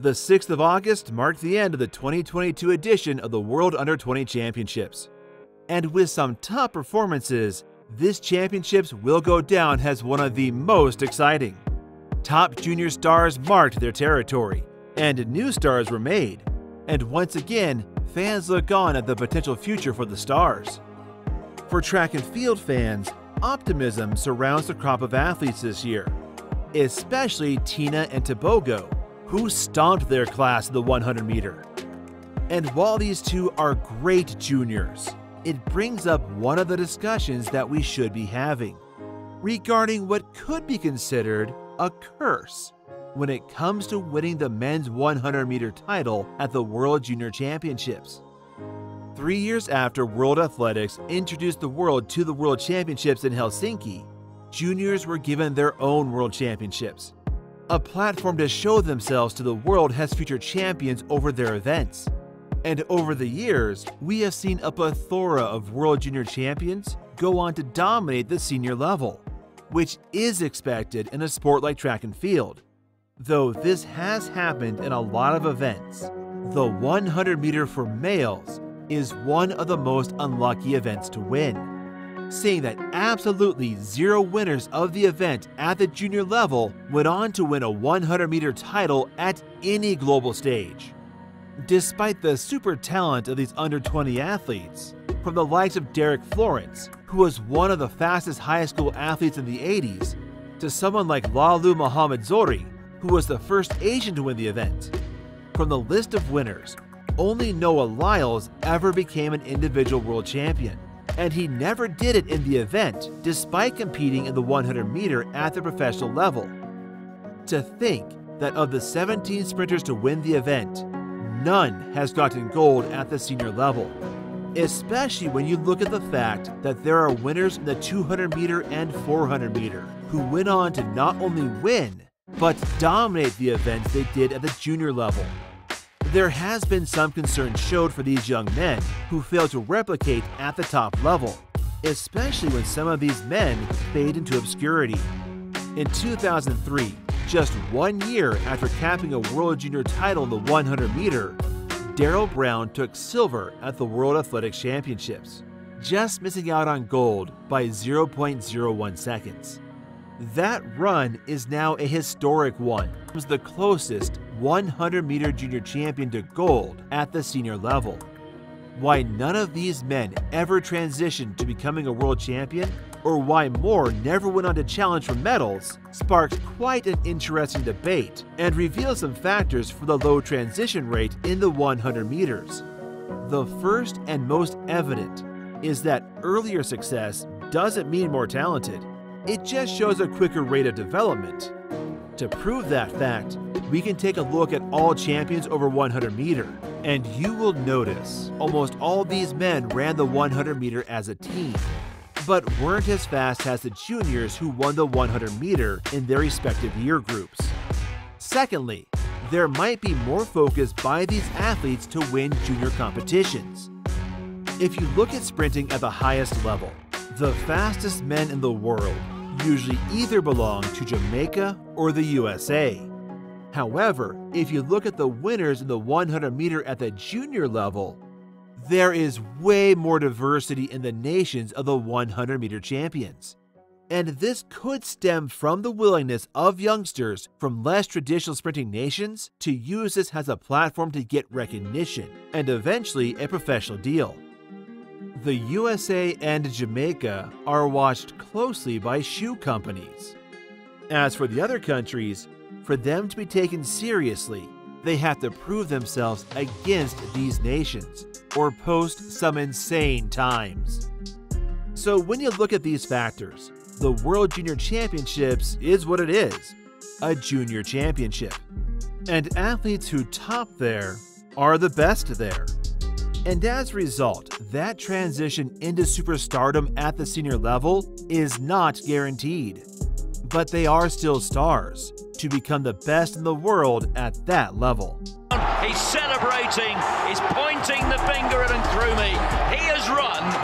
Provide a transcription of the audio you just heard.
The 6th of August marked the end of the 2022 edition of the World Under-20 Championships. And with some top performances, this championships will go down as one of the most exciting. Top junior stars marked their territory, and new stars were made. And once again, fans look on at the potential future for the stars. For track and field fans, optimism surrounds the crop of athletes this year, especially Tina and Tebogo, who stomped their class in the 100-meter. And while these two are great juniors, it brings up one of the discussions that we should be having regarding what could be considered a curse when it comes to winning the men's 100-meter title at the World Junior Championships. 3 years after World Athletics introduced the world to the World Championships in Helsinki, juniors were given their own World Championships, a platform to show themselves to the world as future champions over their events. And over the years, we have seen a plethora of World Junior Champions go on to dominate the senior level, which is expected in a sport like track and field. Though this has happened in a lot of events, the 100-meter for males is one of the most unlucky events to win, seeing that absolutely zero winners of the event at the junior level went on to win a 100-meter title at any global stage. Despite the super talent of these under-20 athletes, from the likes of Derek Florence, who was one of the fastest high school athletes in the 80s, to someone like Lalu Muhammad Zori, who was the first Asian to win the event. From the list of winners, only Noah Lyles ever became an individual world champion, and he never did it in the event despite competing in the 100-meter at the professional level. To think that of the 17 sprinters to win the event, none has gotten gold at the senior level, especially when you look at the fact that there are winners in the 200-meter and 400-meter who went on to not only win, but dominate the events they did at the junior level. There has been some concern showed for these young men who fail to replicate at the top level, especially when some of these men fade into obscurity. In 2003, just 1 year after capping a World Junior title in the 100-meter, Darrell Brown took silver at the World Athletics Championships, just missing out on gold by 0.01 seconds. That run is now a historic one. It was the closest 100-meter junior champion to gold at the senior level. Why none of these men ever transitioned to becoming a world champion, or why more never went on to challenge for medals, sparks quite an interesting debate and reveals some factors for the low transition rate in the 100 meters. The first and most evident is that earlier success doesn't mean more talented. It just shows a quicker rate of development. To prove that fact, we can take a look at all champions over 100 meter, and you will notice almost all these men ran the 100 meter as a team, but weren't as fast as the juniors who won the 100 meter in their respective year groups. Secondly, there might be more focus by these athletes to win junior competitions. If you look at sprinting at the highest level, the fastest men in the world usually either belong to Jamaica or the USA. However, if you look at the winners in the 100 meter at the junior level, there is way more diversity in the nations of the 100 meter champions. And this could stem from the willingness of youngsters from less traditional sprinting nations to use this as a platform to get recognition and eventually a professional deal. The USA and Jamaica are watched closely by shoe companies. As for the other countries, for them to be taken seriously, they have to prove themselves against these nations or post some insane times. So when you look at these factors, the World Junior Championships is what it is, a junior championship. And athletes who top there are the best there. And as a result, that transition into superstardom at the senior level is not guaranteed. But they are still stars to become the best in the world at that level. He's celebrating, he's pointing the finger at Nkrumah. He has run